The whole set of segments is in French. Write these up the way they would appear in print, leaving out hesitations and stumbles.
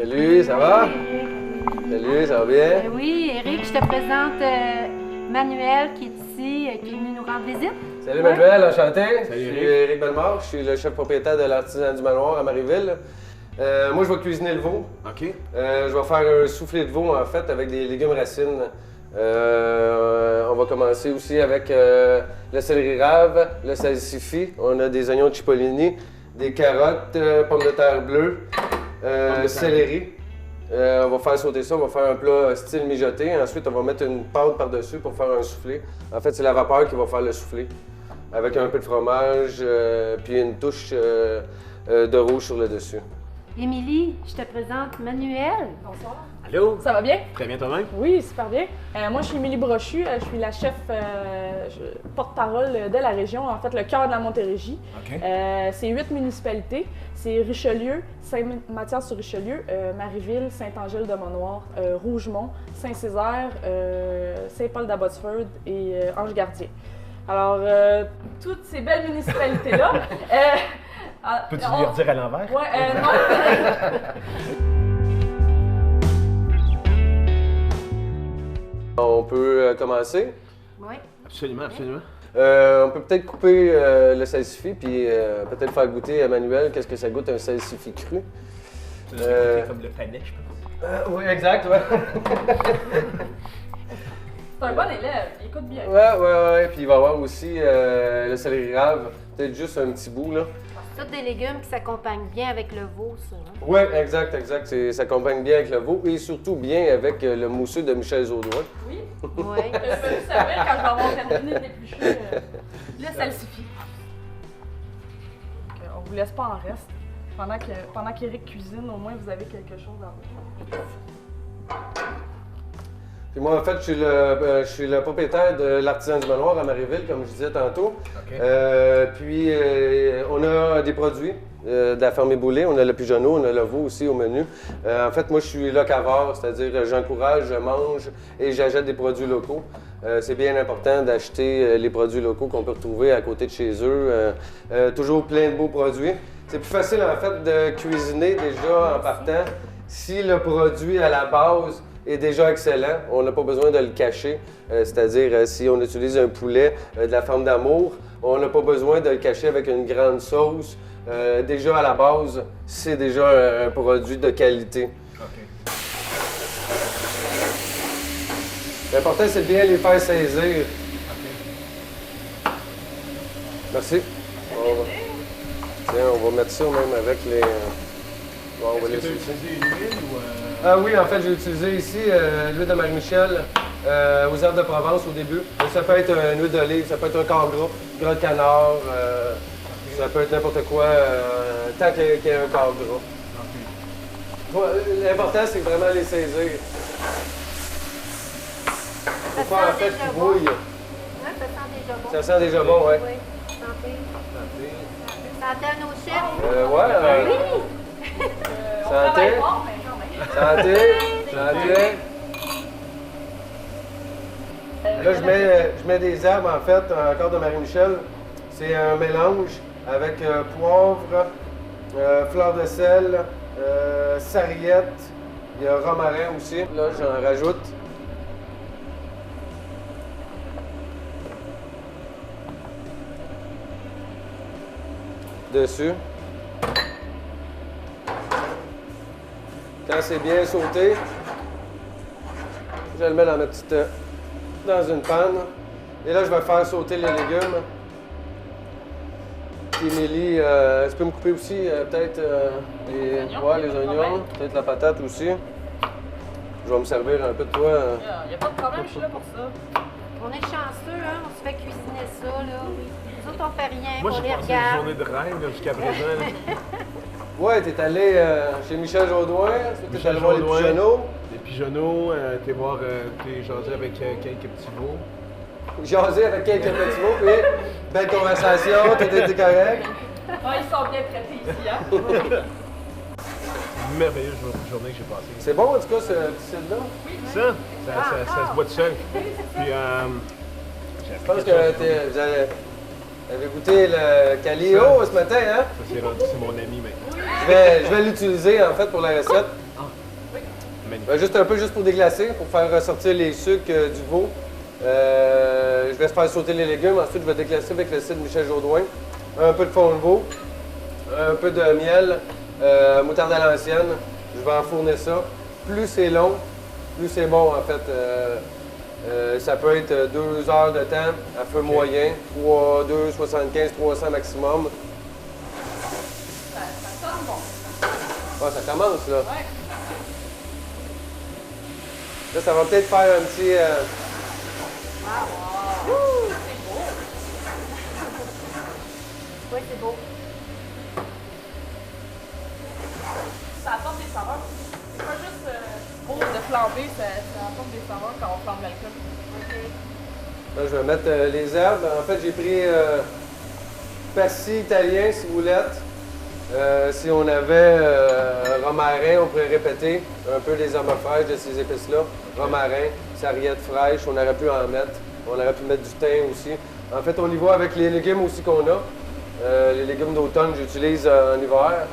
Salut, ça va? Salut, ça va bien? Oui, Éric, je te présente Manuel qui est ici, qui est venu nous rendre visite. Salut Manuel, enchanté. Salut, je suis Éric Bellemare, je suis le chef propriétaire de l'Artisan du Manoir à Marieville. Moi, je vais cuisiner le veau. OK. Je vais faire un soufflé de veau, en fait, avec des légumes racines. On va commencer aussi avec le céleri rave, le salsifis. On a des oignons de cipollini, des carottes, pommes de terre bleues, céleri. On va faire sauter ça, on va faire un plat style mijoté. Ensuite, on va mettre une pâte par-dessus pour faire un soufflé. En fait, c'est la vapeur qui va faire le soufflé. Avec un peu de fromage, puis une touche de rouge sur le dessus. Émilie, je te présente Manuel. Bonsoir. Allô? Ça va bien? Très bien toi-même? Oui, super bien. Moi, je suis Émilie Brochu. Je suis la chef porte-parole de la région, en fait, le cœur de la Montérégie. OK. C'est 8 municipalités. C'est Richelieu, Saint-Mathias-sur-Richelieu, Marieville, Saint-Angèle-de-Monoir, Rougemont, Saint-Césaire, Saint-Paul-d'Abbotsford et Ange-Gardien. Alors, toutes ces belles municipalités-là. Peux-tu lui redire à l'envers? Ouais, non. On peut commencer. Oui. Absolument, absolument. On peut peut-être couper le salsifis, puis peut-être faire goûter à Manuel qu'est-ce que ça goûte un salsifis cru. C'est comme le panais, je pense. Oui, exact, ouais. C'est un bon élève, il écoute bien. Ouais. Puis il va y avoir aussi le céleri rave, peut-être juste un petit bout, là. C'est tous des légumes qui s'accompagnent bien avec le veau, ça. Hein? Oui, exact. Ça s'accompagne bien avec le veau et surtout bien avec le mousseux de Michel Zaudoin. Oui. Oui. Je vais juste savoir quand je vais avoir terminé d'éplucher. Là, ça le suffit. Donc, on vous laisse pas en reste. Pendant qu'Éric cuisine, au moins vous avez quelque chose à voir. Puis moi, en fait, je suis le propriétaire de l'Artisan du Manoir à Marieville, comme je disais tantôt. OK. Puis on a des produits de la ferme Éboulée. On a le pigeonneau, on a le veau aussi au menu. En fait, moi, je suis locavore, c'est-à-dire j'encourage, je mange et j'achète des produits locaux. C'est bien important d'acheter les produits locaux qu'on peut retrouver à côté de chez eux. Toujours plein de beaux produits. C'est plus facile, en fait, de cuisiner déjà en partant si le produit à la base est déjà excellent. On n'a pas besoin de le cacher. C'est-à-dire, si on utilise un poulet de la ferme d'Amour, on n'a pas besoin de le cacher avec une grande sauce. Déjà, à la base, c'est déjà un produit de qualité. OK. L'important, c'est de bien les faire saisir. OK. Merci. Tiens, on va mettre ça même avec les... Bon, on va Est-ce que tu as laisser. utilisé une huile ou... Ah oui, en fait, j'ai utilisé ici l'huile de Marie-Michel aux herbes de Provence au début. Donc, ça peut être une huile d'olive, ça peut être un corps gras de canard, ça peut être n'importe quoi, tant qu'il y a un corps gras. OK. Bon, l'important, c'est vraiment les saisir. Ça Faut pas en sent fait déjà qu'ils bon. bouillent. Ouais, ça sent déjà bon. Ça sent déjà bon, ouais. Oui, santé. Santé à nos chefs. Ouais, Oui. On Santé. travaille fort, mais quand même. santé. Là, je mets des herbes, en fait, encore de Marie-Michel. C'est un mélange avec poivre, fleur de sel, sarriette, il y a romarin aussi. Là, j'en rajoute. Dessus. Quand c'est bien sauté, je le mets dans ma petite... dans une panne. Et là, je vais faire sauter les légumes. Puis Émilie, tu peux me couper aussi peut-être les oignons, peut-être la patate aussi. Je vais me servir un peu de toi. Il n'y a pas de problème, je suis là pour ça. On est chanceux, hein? On se fait cuisiner ça, là. Nous autres, on fait rien, Moi, on j'ai les passé une regarde. journée de rêve là, jusqu'à présent. là. Ouais, t'es allé chez Michel Jaudoin, t'es allé voir les Jaudoin, pigeonneaux. Les pigeonneaux, t'es jasé avec quelques petits veaux. Jasé avec quelques petits mots, puis belle conversation, tout était correct. Ah, ils sont bien traités ici, hein? Merveilleuse journée que j'ai passée. C'est bon, en tout cas, ce petit site-là. Ça se voit tout seul. Puis, j'ai Je pense appris que quelque chose. vous avez goûté le Calio ce matin, hein? Ça, c'est mon ami maintenant. Je vais l'utiliser, en fait, pour la recette. Magnifique. Juste un peu juste pour déglacer, pour faire ressortir les sucres du veau. Je vais faire sauter les légumes. Ensuite, je vais déglacer avec le cidre Michel Jourdouin. Un peu de fond de veau, un peu de miel, moutarde à l'ancienne. Je vais enfourner ça. Plus c'est long, plus c'est bon en fait. Ça peut être 2 heures de temps à feu moyen, 2,75, 300 maximum. Ça sonne bon. Ah, ça commence là. Ouais. Là, ça va peut-être faire un petit. C'est beau. Oui, c'est beau. Ça apporte des saveurs. C'est pas juste beau de flamber, ça apporte des saveurs quand on flambe l'alcool. Là, je vais mettre les herbes. En fait, j'ai pris persil italien, ciboulette. Si on avait romarin, on pourrait répéter un peu les herbes fraîches de ces épices-là. Romarin, sarriette fraîche, on aurait pu en mettre. On aurait pu mettre du thym aussi. En fait, on y va avec les légumes aussi qu'on a. Les légumes d'automne, j'utilise en hiver.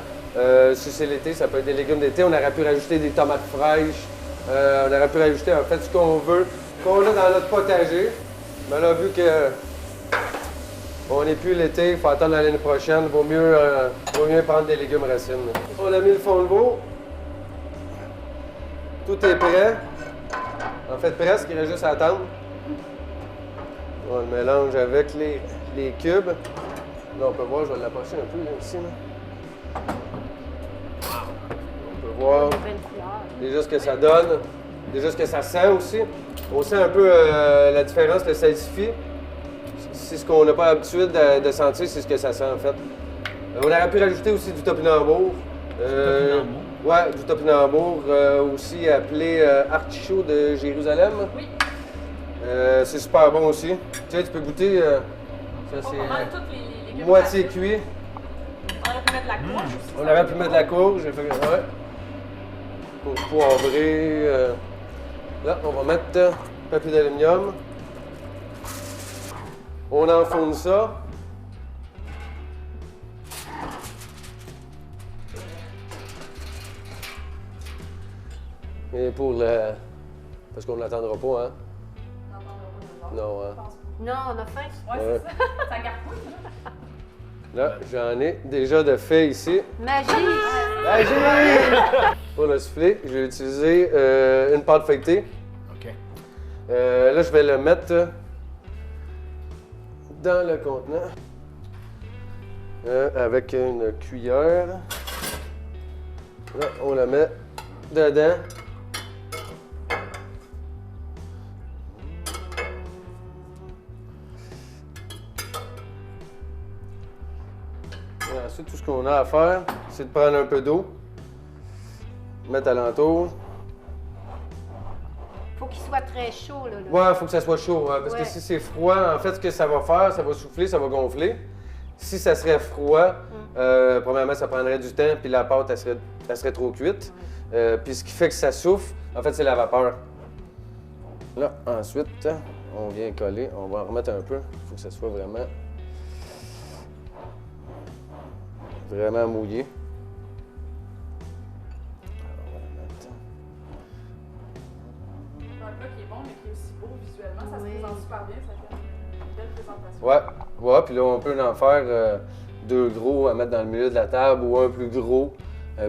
Si c'est l'été, ça peut être des légumes d'été. On aurait pu rajouter des tomates fraîches. On aurait pu rajouter en fait ce qu'on veut, qu'on a dans notre potager. Mais là, vu que on n'est plus l'été, il faut attendre l'année prochaine, vaut mieux prendre des légumes racines. On a mis le fond de veau. Tout est prêt. En fait, presque, il reste juste à attendre. On le mélange avec les cubes. Là, on peut voir, je vais l'approcher un peu là, ici. Là. On peut voir Belle couleur. déjà ce que ça donne, déjà ce que ça sent aussi. On sent un peu la différence, le salsifis. C'est ce qu'on n'a pas l'habitude de sentir, c'est ce que ça sent en fait. On aurait pu rajouter aussi du topinambour. Ouais, du topinambour, aussi appelé artichaut de Jérusalem. Oui. C'est super bon aussi. Tu sais, tu peux goûter. Ça, Pas mal tous les légumes. moitié cuit. On aurait pu mettre de la courge aussi. On aurait pu mettre de la courge. J'ai fait, ouais. Pour poivrer. Là, on va mettre papier d'aluminium. On enfourne ça. Et pour le... Parce qu'on ne l'attendra pas, hein? Non, hein? Non, on a faim. Ouais, Ouais. c'est ça. Ça garde. Là, j'en ai déjà de fait ici. Magie! Magie! Pour le souffler, je vais utiliser une pâte feuilletée. OK. Là, je vais le mettre dans le contenant avec une cuillère. Là, on la met dedans. Et ensuite, tout ce qu'on a à faire, c'est de prendre un peu d'eau, mettre alentour. Faut qu'il soit très chaud, là. Ouais, il faut que ça soit chaud, hein, parce Ouais. que si c'est froid, en fait, ce que ça va faire, ça va souffler, ça va gonfler. Si ça serait froid, premièrement, ça prendrait du temps, puis la pâte, elle serait trop cuite. Puis ce qui fait que ça souffle, en fait, c'est la vapeur. Là, ensuite, on vient coller, on va en remettre un peu. Il faut que ça soit vraiment mouillé. On va la mettre. Un plat qui est bon, mais qui est aussi beau visuellement. Ça Oui. se présente super bien. Ça fait une belle présentation. Ouais, puis là, on peut en faire 2 gros à mettre dans le milieu de la table ou un plus gros.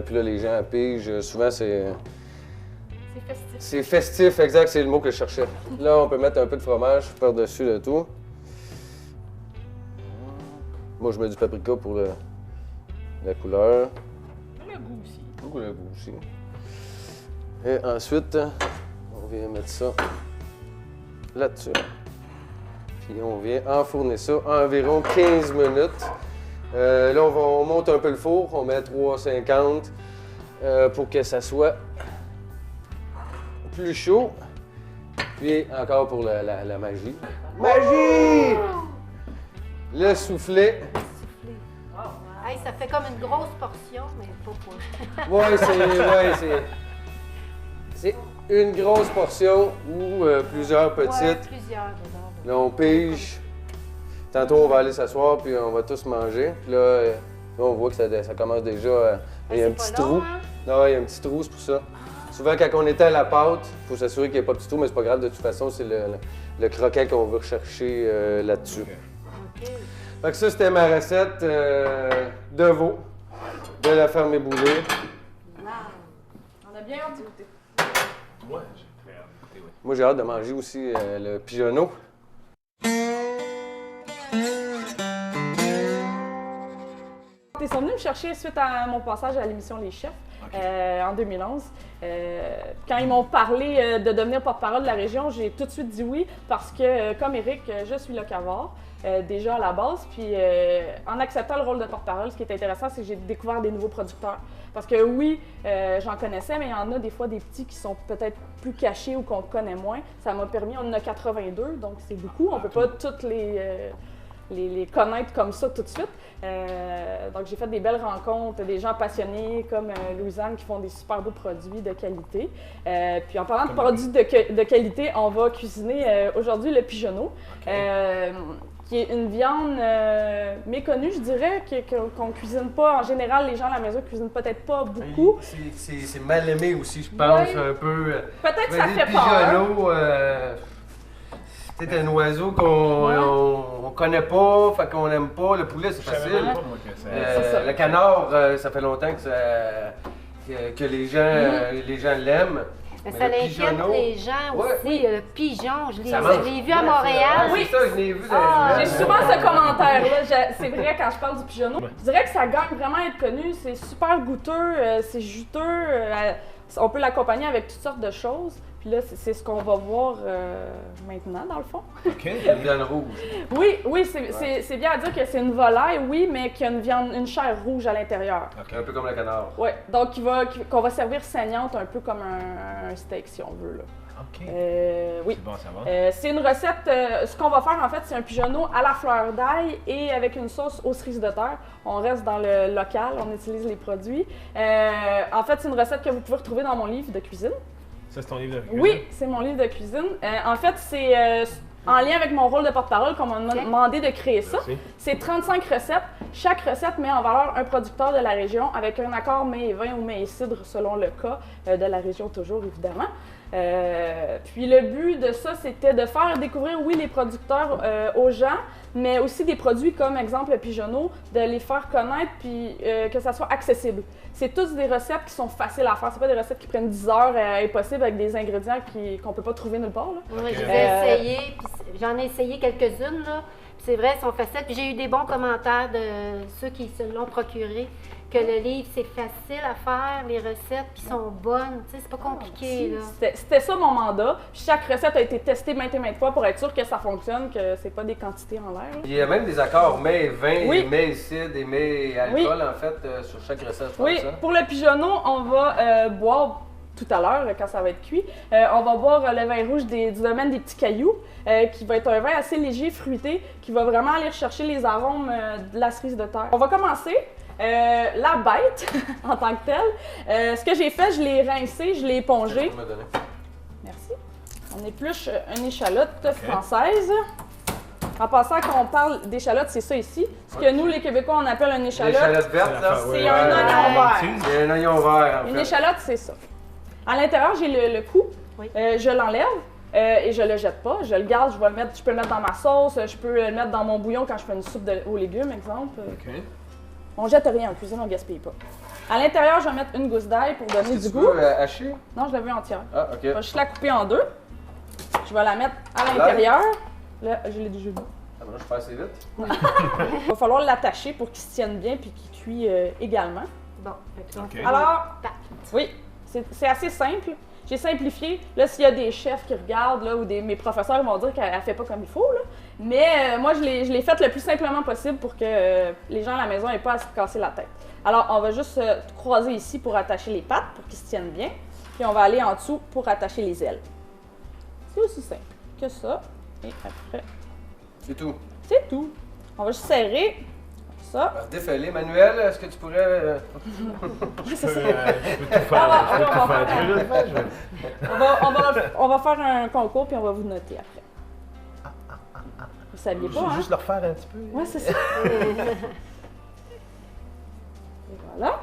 Puis là, les gens pigent. Souvent, c'est C'est festif. c'est festif, exact, c'est le mot que je cherchais. Là, on peut mettre un peu de fromage par-dessus le tout. Moi, je mets du paprika pour la couleur. Le goût aussi. Beaucoup le goût aussi. Et ensuite, on vient mettre ça là-dessus. Puis on vient enfourner ça environ 15 minutes. Là, on monte un peu le four, on met 350 pour que ça soit plus chaud. Puis encore pour la magie. Magie! Le soufflet. Hey, ça fait comme une grosse portion, mais pas pour. C'est une grosse portion ou plusieurs petites. Ouais, plusieurs dedans. Là, on pige. Tantôt, on va aller s'asseoir, puis on va tous manger. Puis là, on voit que ça commence déjà. Il y a un c'est petit pas trou. long, hein? Non, il y a un petit trou, c'est pour ça. Souvent, quand on étend la pâte, il faut s'assurer qu'il n'y ait pas de petit trou, mais c'est pas grave, de toute façon, c'est le croquant qu'on veut rechercher là-dessus. Fait que ça, c'était ma recette de veau de la ferme Éboulé. On a bien hâte d'y goûter. Ouais, j'ai très hâte d'écouter, oui. Moi, j'ai hâte de manger aussi le pigeonneau. Ils sont venus me chercher suite à mon passage à l'émission Les Chefs en 2011. Quand ils m'ont parlé de devenir porte-parole de la région, j'ai tout de suite dit oui parce que, comme Éric, je suis locavore déjà à la base. Puis en acceptant le rôle de porte-parole, ce qui est intéressant, c'est que j'ai découvert des nouveaux producteurs. Parce que oui, j'en connaissais, mais il y en a des fois des petits qui sont peut-être plus cachés ou qu'on connaît moins. Ça m'a permis, on en a 82, donc c'est beaucoup. On peut pas toutes les connaître comme ça tout de suite. Donc j'ai fait des belles rencontres, des gens passionnés comme Louisanne qui font des super beaux produits de qualité. Puis en parlant de produits de qualité, on va cuisiner aujourd'hui le pigeonneau, qui est une viande méconnue, je dirais, qu'on cuisine pas. En général, les gens à la maison cuisinent peut-être pas beaucoup. C'est mal aimé aussi, je pense, un peu. Peut-être que ça fait peur. C'est peut-être un oiseau qu'on connaît pas, fait qu'on n'aime pas. Le poulet, c'est facile. Le canard, ça fait longtemps que les gens l'aiment. Mais ça inquiète les gens aussi. Le pigeon, je l'ai vu à Montréal. Oui, c'est ça, je l'ai vu. J'ai souvent ce commentaire-là. C'est vrai quand je parle du pigeonneau. Je dirais que ça gagne vraiment à être connu. C'est super goûteux, c'est juteux. On peut l'accompagner avec toutes sortes de choses. Puis là, c'est ce qu'on va voir maintenant, dans le fond. OK. Une viande rouge. Oui, c'est bien à dire que c'est une volaille, oui, mais qu'il y a une chair rouge à l'intérieur. Okay. Un peu comme le canard. Oui, donc qu'on va servir saignante, un peu comme un steak, si on veut, là. OK. Oui. C'est bon à savoir. C'est une recette, ce qu'on va faire, en fait, c'est un pigeonneau à la fleur d'ail et avec une sauce aux cerises de terre. On reste dans le local, on utilise les produits. En fait, c'est une recette que vous pouvez retrouver dans mon livre de cuisine. Ça, c'est ton livre de cuisine? Oui, c'est mon livre de cuisine. En fait, c'est en lien avec mon rôle de porte-parole qu'on m'a demandé de créer ça. C'est 35 recettes. Chaque recette met en valeur un producteur de la région avec un accord mets et vin ou mets et cidre selon le cas de la région toujours, évidemment. Puis le but de ça, c'était de faire découvrir, oui, les producteurs aux gens, mais aussi des produits comme, exemple, le pigeonneau, de les faire connaître puis que ça soit accessible. C'est toutes des recettes qui sont faciles à faire. C'est pas des recettes qui prennent 10 heures impossibles avec des ingrédients qu'on peut pas trouver nulle part. Là. Oui, je vais essayer. J'en ai essayé quelques-unes, là. C'est vrai, elles sont faciles. Puis j'ai eu des bons commentaires de ceux qui se l'ont procuré, que le livre, c'est facile à faire, les recettes, puis sont bonnes. Tu sais, c'est pas compliqué, là. C'était ça mon mandat. Puis chaque recette a été testée maintes et maintes fois pour être sûr que ça fonctionne, que c'est pas des quantités en l'air. Il y a même des accords mets et vin, et mets et cidre, et mets et alcool, en fait, sur chaque recette. Oui, pour le pigeonneau, on va boire tout à l'heure, quand ça va être cuit. On va boire le vin rouge du domaine des Petits Cailloux, qui va être un vin assez léger, fruité, qui va vraiment aller rechercher les arômes de la cerise de terre. On va commencer. La bête, en tant que telle, ce que j'ai fait, je l'ai rincé, je l'ai épongé. Merci. On épluche une échalote française. En passant, quand on parle d'échalote, c'est ça ici. Ce que nous, les Québécois, on appelle une échalote. L'échalote verte, là, c'est un oignon vert. C'est un oignon vert, en fait. Une échalote, c'est ça. À l'intérieur, j'ai le cou. Oui. Je l'enlève et je le jette pas. Je le garde, je peux le mettre dans ma sauce, je peux le mettre dans mon bouillon quand je fais une soupe aux légumes, exemple. OK. On jette rien en cuisine, on gaspille pas. À l'intérieur, je vais mettre une gousse d'ail pour donner du goût. Haché? Non, je la veux entière. Ah, OK. Je vais juste la couper en deux. Je vais la mettre à l'intérieur. Là, je l'ai déjà vu. Ah, ben là, je fais assez vite. Il va falloir l'attacher pour qu'il se tienne bien puis qu'il cuit également. Bon, OK. Alors, oui, c'est assez simple. J'ai simplifié. Là, s'il y a des chefs qui regardent là, ou mes professeurs vont dire qu'elle ne fait pas comme il faut. Là. Mais moi, je l'ai faite le plus simplement possible pour que les gens à la maison n'aient pas à se casser la tête. Alors, on va juste croiser ici pour attacher les pattes, pour qu'ils se tiennent bien. Puis on va aller en dessous pour attacher les ailes. C'est aussi simple que ça. Et après, C'est tout. c'est tout. On va juste serrer. Ça. Défailer. Manuel, est-ce que tu pourrais... C'est ça. Je peux tout faire. Je peux tout faire. Tu veux le faire? Je vais- On va faire un concours puis on va vous noter après. Vous saviez pas, hein? Juste le refaire un petit peu. Ouais, c'est ça. Et voilà.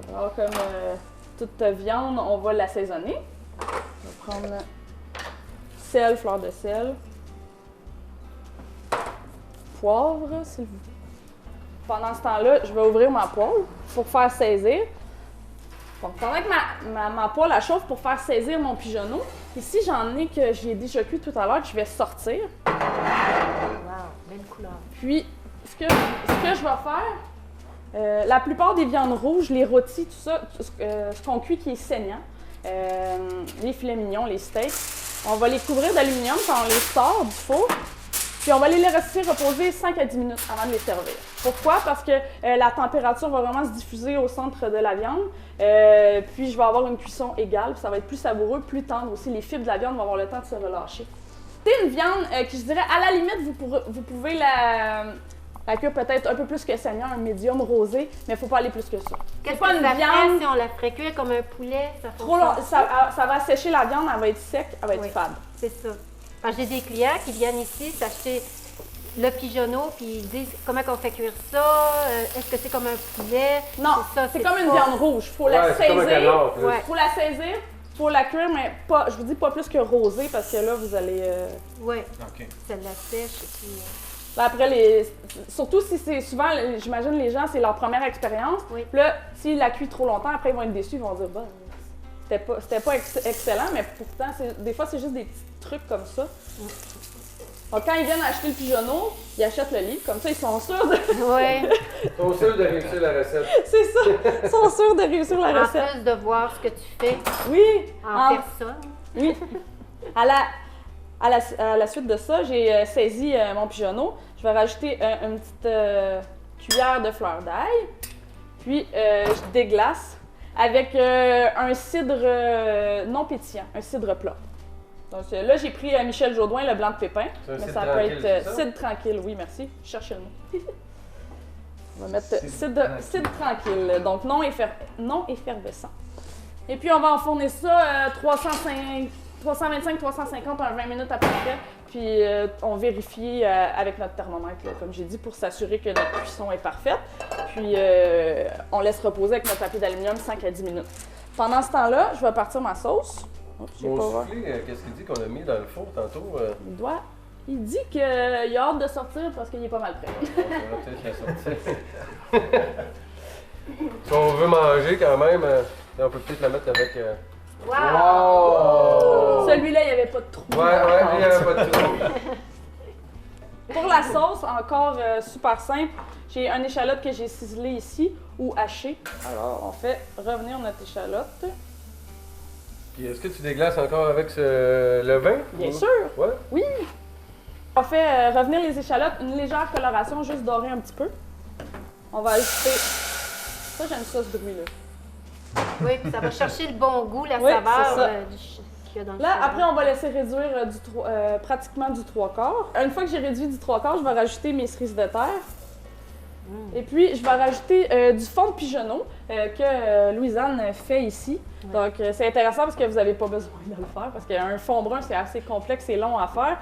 Alors, comme toute viande, on va l'assaisonner. On va prendre sel, fleur de sel, poivre, s'il vous plaît. Pendant ce temps-là, je vais ouvrir ma poêle pour faire saisir. Donc, pendant que ma poêle elle chauffe pour faire saisir mon pigeonneau, ici j'en ai que j'ai déjà cuit tout à l'heure, que je vais sortir. Wow, belle couleur. Puis, ce que je vais faire, la plupart des viandes rouges, les rôtis, tout ça, ce qu'on cuit qui est saignant, les filets mignons, les steaks, on va les couvrir d'aluminium quand on les sort du four. Puis on va les laisser reposer 5 à 10 minutes avant de les servir. Pourquoi? Parce que la température va vraiment se diffuser au centre de la viande. Puis je vais avoir une cuisson égale, puis ça va être plus savoureux, plus tendre aussi. Les fibres de la viande vont avoir le temps de se relâcher. C'est une viande qui, je dirais, à la limite, vous pouvez la cuire peut-être un peu plus que saignant, un médium rosé, mais il ne faut pas aller plus que ça. Qu'est-ce que ça ferait si on la ferait cuire comme un poulet? Trop long, ça va assécher la viande, elle va être sec, elle va être fade. C'est ça. Quand j'ai des clients qui viennent ici s'acheter le pigeonneau, puis ils disent comment on fait cuire ça, est-ce que c'est comme un poulet? Non, c'est comme une viande rouge. Il faut la saisir. Faut la saisir, il faut la cuire, mais pas, je vous dis pas plus que rosé, parce que là, vous allez... Oui, ça la sèche. Et puis, là, après, surtout si c'est souvent, j'imagine les gens, c'est leur première expérience. Oui. Puis là, s'ils la cuisent trop longtemps, après, ils vont être déçus, ils vont dire, bah, c'était pas excellent, mais pourtant, des fois, c'est juste des petits trucs comme ça. Donc, quand ils viennent acheter le pigeonneau, ils achètent le livre, comme ça, ils sont sûrs de... Oui. Ils sont sûrs de réussir la recette. C'est ça, ils sont sûrs de réussir la recette. En plus de voir ce que tu fais en personne. Oui. À la suite de ça, j'ai saisi mon pigeonneau. Je vais rajouter une petite cuillère de fleur d'ail. Puis, je déglace avec un cidre non pétillant, un cidre plat. Donc là, j'ai pris Michel Jourdain, le blanc de pépin. Mais ça peut être cidre tranquille, oui, merci. Cherchez le mot. On va mettre cidre tranquille, donc non effervescent. Et puis, on va enfourner ça 325-350 à 20 minutes à peu près. Puis, on vérifie avec notre thermomètre, là, comme j'ai dit, pour s'assurer que notre cuisson est parfaite. Puis, on laisse reposer avec notre papier d'aluminium 5 à 10 minutes. Pendant ce temps-là, je vais partir ma sauce. Mon soufflé, qu'est-ce qu'il dit qu'on a mis dans le four tantôt? Il dit qu'il a hâte de sortir parce qu'il est pas mal prêt. On va peut-être la sortir. Si on veut manger quand même, on peut peut-être la mettre avec... Wow! Celui-là, il n'y avait pas de trou. Ouais, il n'y avait pas de trou. Pour la sauce, encore super simple, j'ai un échalote que j'ai ciselé ici ou haché. Alors, on fait revenir notre échalote. Puis est-ce que tu déglaces encore avec le vin? Bien sûr! Ouais? Oui! On fait revenir les échalotes, une légère coloration, juste dorée un petit peu. On va ajouter... Ça, j'aime ça, ce bruit-là. Oui, puis ça va chercher le bon goût, la saveur qu'il y a dans le Là, après, on va laisser réduire pratiquement du 3/4. Une fois que j'ai réduit du 3/4, je vais rajouter mes cerises de terre. Et puis, je vais rajouter du fond de pigeonneau que Louise-Anne fait ici. Donc, c'est intéressant parce que vous n'avez pas besoin de le faire parce qu'un fond brun, c'est assez complexe et long à faire.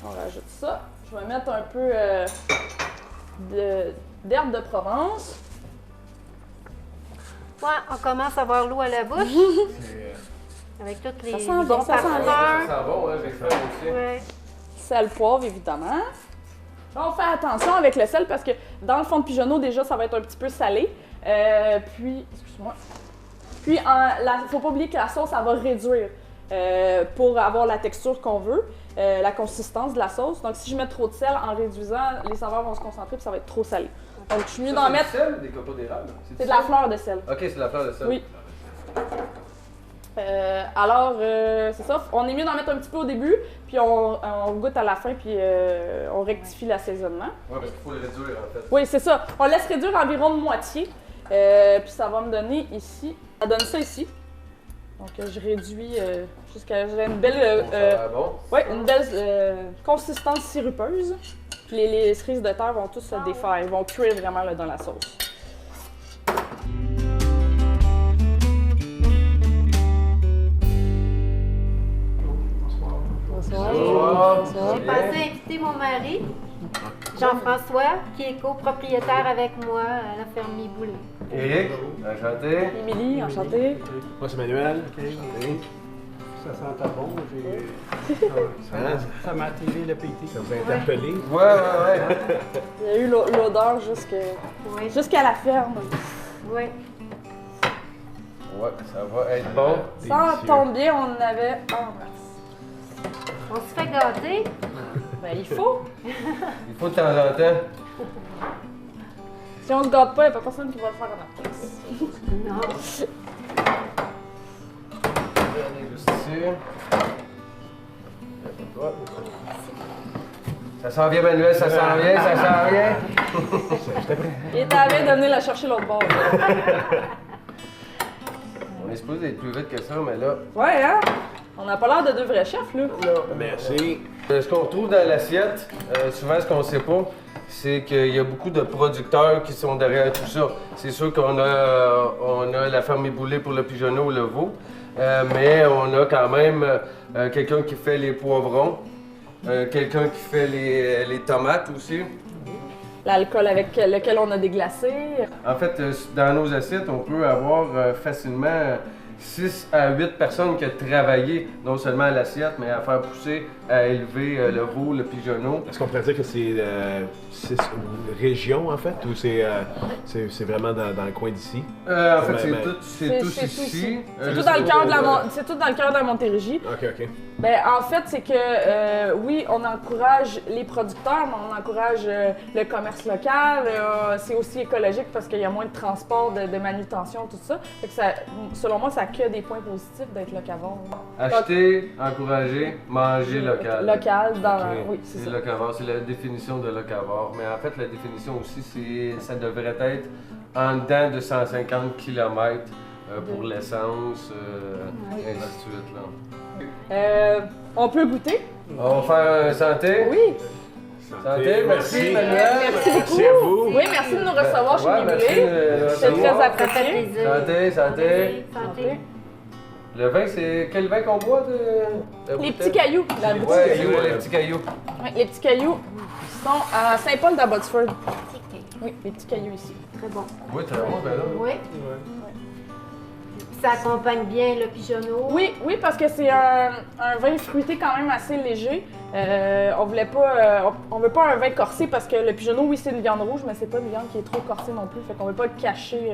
On rajoute ça. Je vais mettre un peu d'herbe de Provence. Ouais, on commence à avoir l'eau à la bouche. Avec toutes les Ça sent bon, ça sent Ça parfums. sent bon, hein, j'ai faim aussi. Ouais. Sel, poivre, évidemment. On fait attention avec le sel parce que dans le fond de pigeonneau, déjà, ça va être un petit peu salé. Excuse-moi. Puis, il faut pas oublier que la sauce, elle va réduire pour avoir la texture qu'on veut, la consistance de la sauce. Donc, si je mets trop de sel, en réduisant, les saveurs vont se concentrer puis ça va être trop salé. Donc, je suis mieux d'en mettre... C'est du sel ou des copeaux d'érable? C'est de la fleur de sel. Ok, c'est de la fleur de sel. Oui. Alors, c'est ça. On est mieux d'en mettre un petit peu au début, puis on goûte à la fin, puis on rectifie l'assaisonnement. Ouais, parce qu'il faut le réduire, en fait. Oui, c'est ça. On laisse réduire environ de moitié, puis ça va me donner ici. Ça donne ça ici. Donc, je réduis jusqu'à une belle, une belle consistance sirupeuse. Puis les cerises de terre vont tous se défaire. Ils vont cuire vraiment là, dans la sauce. J'ai pensé inviter mon mari, Jean-François, qui est copropriétaire avec moi à la ferme Miboulet. Éric, enchanté. Émilie, enchantée. Moi, c'est Manuel. Ça sentait bon. Ça m'a attiré l'appétit. Ça vous a interpellé? Ouais. Il y a eu l'odeur jusqu'à la ferme. Oui. Ouais, ça va être bon. Ça tombe bien, on en avait en masse. On se fait gâter. Ben, il faut. Il faut de temps en temps. Si on se gâte pas, il n'y a pas personne qui va le faire à notre place. Non. Juste ici. Ça s'en vient, Manuel, ça s'en vient. Il est arrivé de venir la chercher l'autre bord. On est supposé être plus vite que ça, mais là... Ouais, hein? On n'a pas l'air de deux vrais chefs, là. Merci. Ce qu'on retrouve dans l'assiette, souvent ce qu'on sait pas, c'est qu'il y a beaucoup de producteurs qui sont derrière tout ça. C'est sûr qu'on a la ferme éboulée pour le pigeonneau ou le veau, mais on a quand même quelqu'un qui fait les poivrons, quelqu'un qui fait les tomates aussi. L'alcool avec lequel on a déglacé. En fait, dans nos assiettes, on peut avoir facilement 6 à 8 personnes qui ont travaillé non seulement à l'assiette, mais à faire pousser, à élever le veau, le pigeonneau. Est-ce qu'on pourrait dire que c'est une région, en fait, ou c'est vraiment dans le coin d'ici? En fait, c'est tout ici. C'est tout dans le cœur de la Montérégie. OK. Ben, en fait, c'est que oui, on encourage les producteurs, mais on encourage le commerce local. C'est aussi écologique parce qu'il y a moins de transport, de manutention, tout ça. Fait que ça, selon moi, ça a que des points positifs d'être locavore. Acheter, encourager, manger local. Local, oui, c'est C'est ça. locavore, c'est la définition de locavore. Mais en fait, la définition aussi, ça devrait être en dedans de 150 km pour l'essence, et ainsi de suite. Là. On peut goûter? On va faire un santé. Oui. Santé, merci Manuel. Merci beaucoup. Merci à vous. Oui, merci de nous recevoir chez merci Éboulée. de nous C'est très recevoir. Ça fait apprécié. plaisir. Santé. Santé. Le vin, c'est quel vin qu'on boit de Les bouteille? petits cailloux. La Ouais, boutique. les petits cailloux. Oui, les petits cailloux sont à Saint-Paul d'Abbotsford. Oui, les petits cailloux ici. Très bon. Oui, très bon, ben là. Oui. Ça accompagne bien le pigeonneau. Oui, parce que c'est un vin fruité quand même assez léger. On veut pas un vin corsé parce que le pigeonneau, oui, c'est une viande rouge, mais c'est pas une viande qui est trop corsée non plus. Fait qu'on veut pas cacher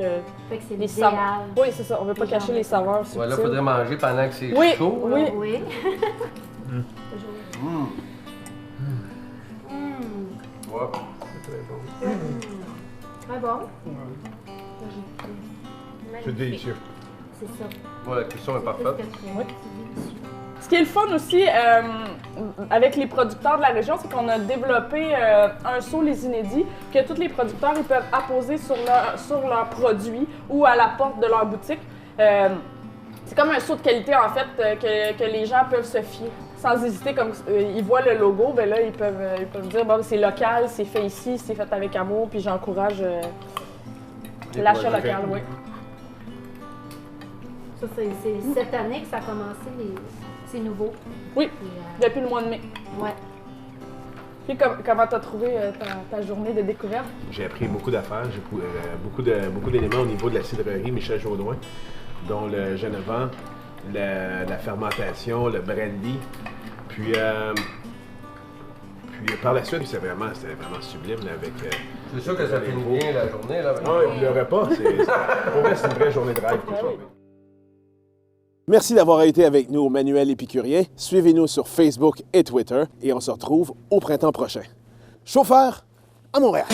Fait que c'est les l'idéal. saveurs. Oui, c'est ça. On veut pas cacher les saveurs subtiles. Voilà, faudrait manger pendant que c'est Oui, chaud. oui. Oui. Ouais. Très bon. C'est délicieux. C'est ça. Ouais, la cuisson est parfaite. C'est délicieux. Ce qui est le fun aussi avec les producteurs de la région, c'est qu'on a développé un seau Les Inédits que tous les producteurs ils peuvent apposer sur leurs produits ou à la porte de leur boutique. C'est comme un seau de qualité en fait que les gens peuvent se fier sans hésiter. Comme ils voient le logo, ben là ils peuvent dire bon, c'est local, c'est fait ici, c'est fait avec amour, puis j'encourage l'achat local. Oui. Ça, c'est cette année que ça a commencé, c'est nouveau. Oui, Puis, depuis le mois de mai. ouais. Puis comment tu as trouvé ta journée de découverte? J'ai appris beaucoup d'affaires, j'ai beaucoup d'éléments au niveau de la cidrerie Michel Jaudoin, dont le Genevant, la fermentation, le brandy. Puis par la suite, c'était vraiment sublime là, avec... C'est sûr que ça finit bien la journée, là. le repas, c'est une vraie journée de rêve. Ah oui. Merci d'avoir été avec nous au Manuel Épicurien. Suivez-nous sur Facebook et Twitter et on se retrouve au printemps prochain. Chauffeur à Montréal.